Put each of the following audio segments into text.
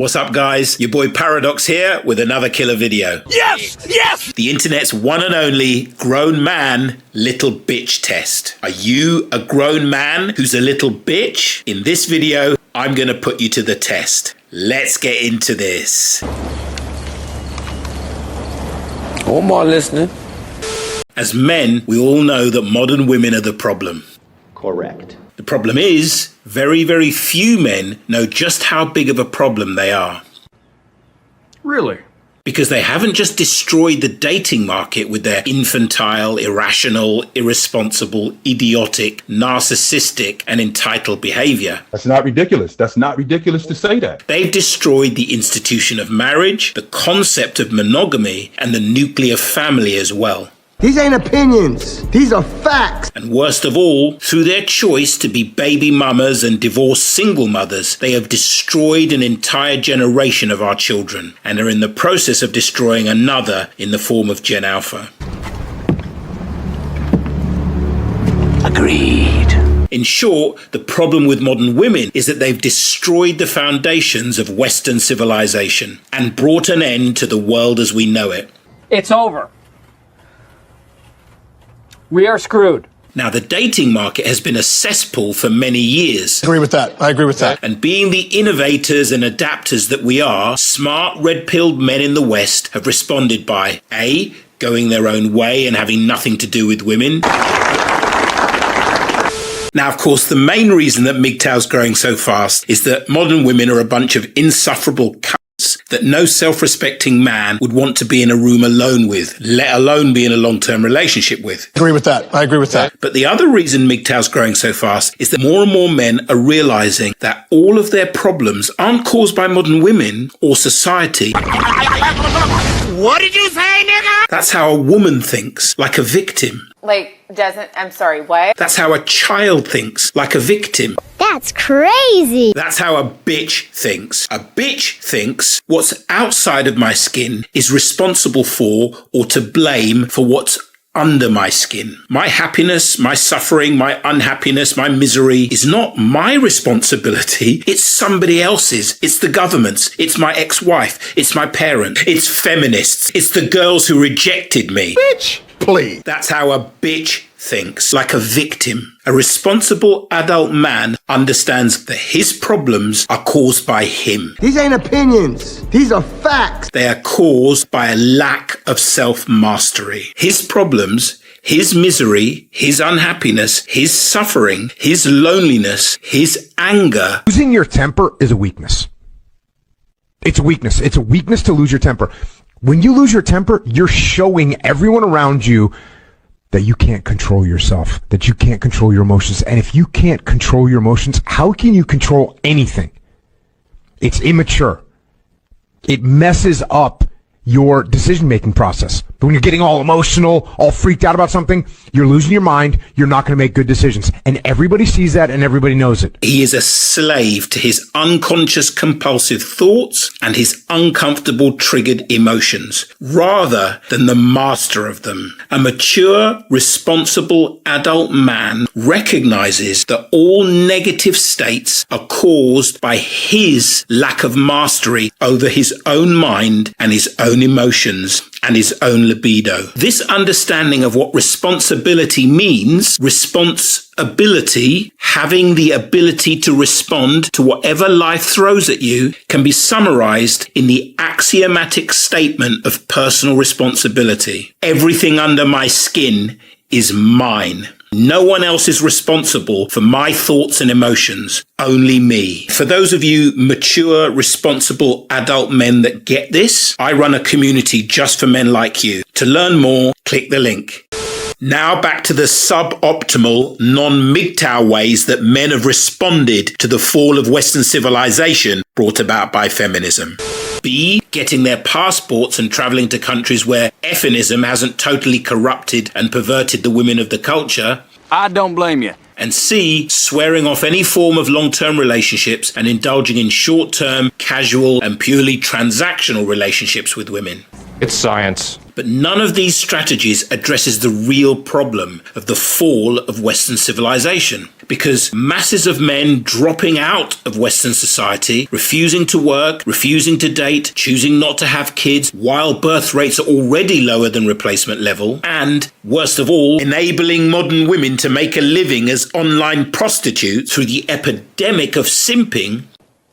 What's up, guys? Your boy Paradox here with another killer video. Yes! Yes! The internet's one and only grown man little bitch test. Are you a grown man who's a little bitch? In this video, I'm gonna put you to the test. Let's get into this. Oh, my listening. As men, we all know that modern women are the problem. Correct. The problem is, very, very few men know just how big of a problem they are. Really? Because they haven't just destroyed the dating market with their infantile, irrational, irresponsible, idiotic, narcissistic, and entitled behavior. That's not ridiculous. That's not ridiculous to say that. They've destroyed the institution of marriage, the concept of monogamy, and the nuclear family as well. These ain't opinions. These are facts. And worst of all, through their choice to be baby mamas and divorced single mothers, they have destroyed an entire generation of our children and are in the process of destroying another in the form of Gen Alpha. Agreed. In short, the problem with modern women is that they've destroyed the foundations of Western civilization and brought an end to the world as we know it. It's over. We are screwed. Now, the dating market has been a cesspool for many years. I agree with that. And being the innovators and adapters that we are, smart red-pilled men in the West have responded by A, going their own way and having nothing to do with women. Now, of course, the main reason that MGTOW's growing so fast is that modern women are a bunch of insufferable cunts that no self-respecting man would want to be in a room alone with, let alone be in a long-term relationship with. I agree with that. But the other reason MGTOW's growing so fast is that more and more men are realizing that all of their problems aren't caused by modern women or society. What did you say, nigga? That's how a woman thinks, like a victim. I'm sorry, what? That's how a child thinks, like a victim. That's crazy. That's how a bitch thinks. A bitch thinks what's outside of my skin is responsible for or to blame for what's under my skin. My happiness, my suffering, my unhappiness, my misery is not my responsibility. It's somebody else's. It's the government's. It's my ex-wife. It's my parent. It's feminists. It's the girls who rejected me. Bitch, please. That's how a bitch thinks, like a victim. A responsible adult man understands that his problems are caused by him. These ain't opinions. These are facts. They are caused by a lack of self-mastery. His problems, his misery, his unhappiness, his suffering, his loneliness, his anger. Losing your temper is a weakness. It's a weakness. It's a weakness to lose your temper. When you lose your temper, you're showing everyone around you that you can't control yourself, that you can't control your emotions. And if you can't control your emotions, how can you control anything? It's immature. It messes up your decision-making process. But when you're getting all emotional, all freaked out about something, you're losing your mind, you're not going to make good decisions. And everybody sees that and everybody knows it. He is a slave to his unconscious compulsive thoughts and his uncomfortable triggered emotions, rather than the master of them. A mature, responsible adult man recognizes that all negative states are caused by his lack of mastery over his own mind and his own emotions and his own libido. This understanding of what responsibility means, responsibility, having the ability to respond to whatever life throws at you, can be summarized in the axiomatic statement of personal responsibility. Everything under my skin is mine. No one else is responsible for my thoughts and emotions, only me. For those of you mature, responsible adult men that get this, I run a community just for men like you. To learn more, click the link. Now back to the suboptimal, non-MGTOW ways that men have responded to the fall of Western civilization brought about by feminism. B, getting their passports and travelling to countries where feminism hasn't totally corrupted and perverted the women of the culture. I don't blame you. And C, swearing off any form of long-term relationships and indulging in short-term, casual and purely transactional relationships with women. It's science. But none of these strategies addresses the real problem of the fall of Western civilization. Because masses of men dropping out of Western society, refusing to work, refusing to date, choosing not to have kids, while birth rates are already lower than replacement level, and, worst of all, enabling modern women to make a living as online prostitutes through the epidemic of simping.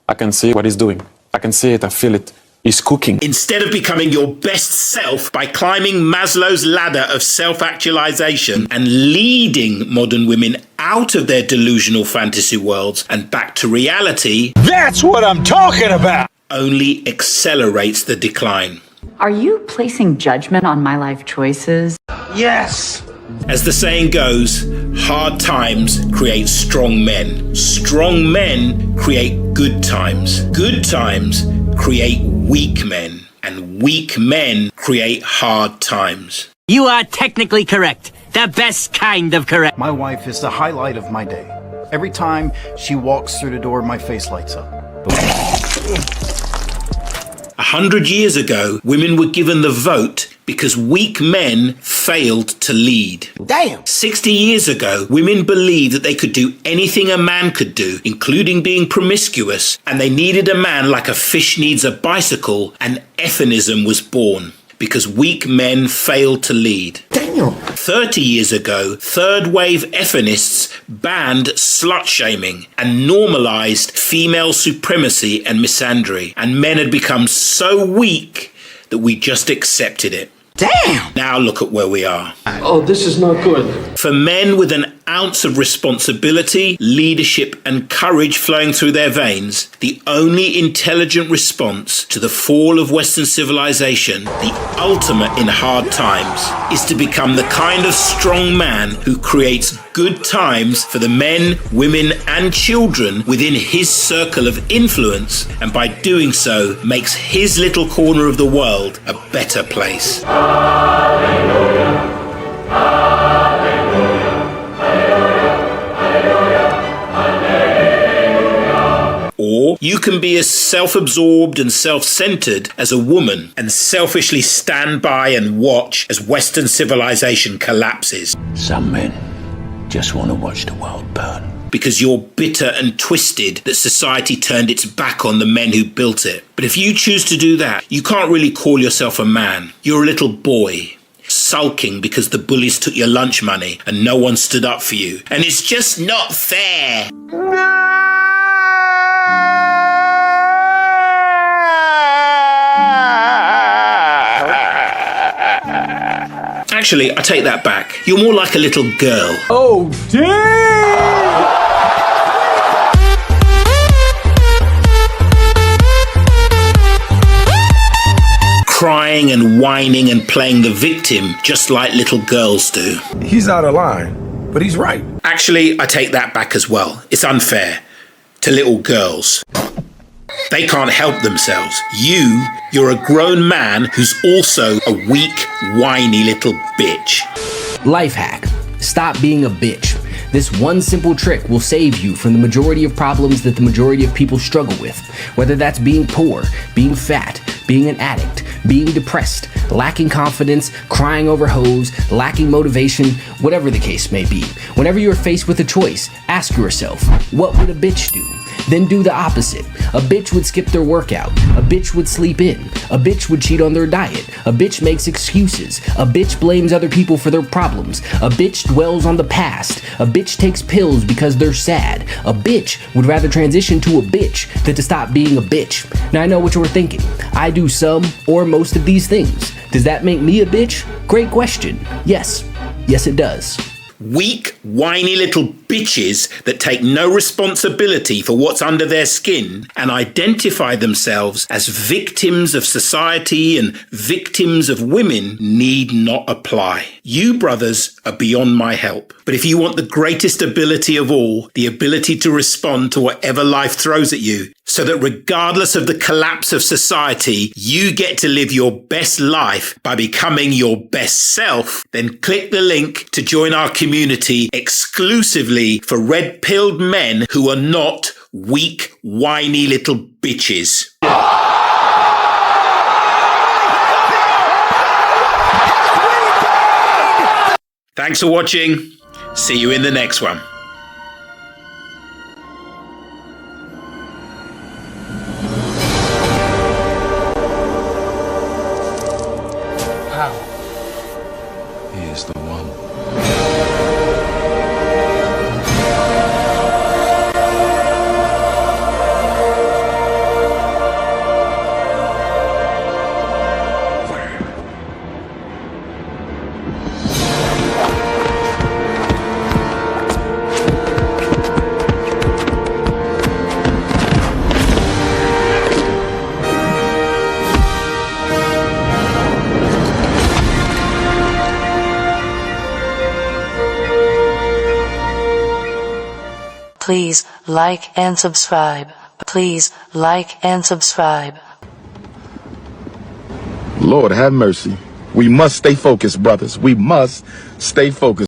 I can see what he's doing. I can see it, I feel it. He's cooking. Instead of becoming your best self by climbing Maslow's ladder of self-actualization and leading modern women out of their delusional fantasy worlds and back to reality, That's what I'm talking about! only accelerates the decline. Are you placing judgment on my life choices? Yes! As the saying goes, hard times create strong men. Strong men create good times. Good times create weak men. And weak men create hard times. You are technically correct. The best kind of correct. My wife is the highlight of my day. Every time she walks through the door, my face lights up. 100 years ago, women were given the vote because weak men failed to lead. Damn! 60 years ago, women believed that they could do anything a man could do, including being promiscuous, and they needed a man like a fish needs a bicycle, and feminism was born. Because weak men failed to lead. Damn! 30 years ago, third-wave feminists banned slut-shaming and normalized female supremacy and misandry, and men had become so weak that we just accepted it. Damn! Now look at where we are. Oh, this is not good. For men with an ounce of responsibility, leadership and courage flowing through their veins, the only intelligent response to the fall of Western civilization, the ultimate in hard times, is to become the kind of strong man who creates good times for the men, women and children within his circle of influence, and by doing so makes his little corner of the world a better place. Or you can be as self-absorbed and self-centered as a woman and selfishly stand by and watch as Western civilization collapses. Some men just want to watch the world burn. Because you're bitter and twisted that society turned its back on the men who built it. But if you choose to do that, you can't really call yourself a man. You're a little boy, sulking because the bullies took your lunch money and no one stood up for you. And it's just not fair. Actually, I take that back. You're more like a little girl. Oh, damn! Crying and whining and playing the victim just like little girls do. He's out of line, but he's right. Actually, I take that back as well. It's unfair to little girls. They can't help themselves. You're a grown man who's also a weak, whiny little bitch. Life hack. Stop being a bitch. This one simple trick will save you from the majority of problems that the majority of people struggle with. Whether that's being poor, being fat, being an addict, being depressed, lacking confidence, crying over hoes, lacking motivation, whatever the case may be. Whenever you're faced with a choice, ask yourself, what would a bitch do? Then do the opposite. A bitch would skip their workout. A bitch would sleep in. A bitch would cheat on their diet. A bitch makes excuses. A bitch blames other people for their problems. A bitch dwells on the past. A bitch takes pills because they're sad. A bitch would rather transition to a bitch than to stop being a bitch. Now I know what you were thinking. I do some or most of these things. Does that make me a bitch? Great question. Yes. Yes, it does. Weak, whiny little bitches that take no responsibility for what's under their skin and identify themselves as victims of society and victims of women need not apply. You brothers are beyond my help. But if you want the greatest ability of all, the ability to respond to whatever life throws at you, so that regardless of the collapse of society, you get to live your best life by becoming your best self, then click the link to join our community exclusively for red-pilled men who are not weak, whiny little bitches. Thanks for watching. See you in the next one. He is the one. Please like and subscribe. Please like and subscribe. Lord have mercy. We must stay focused, brothers. We must stay focused.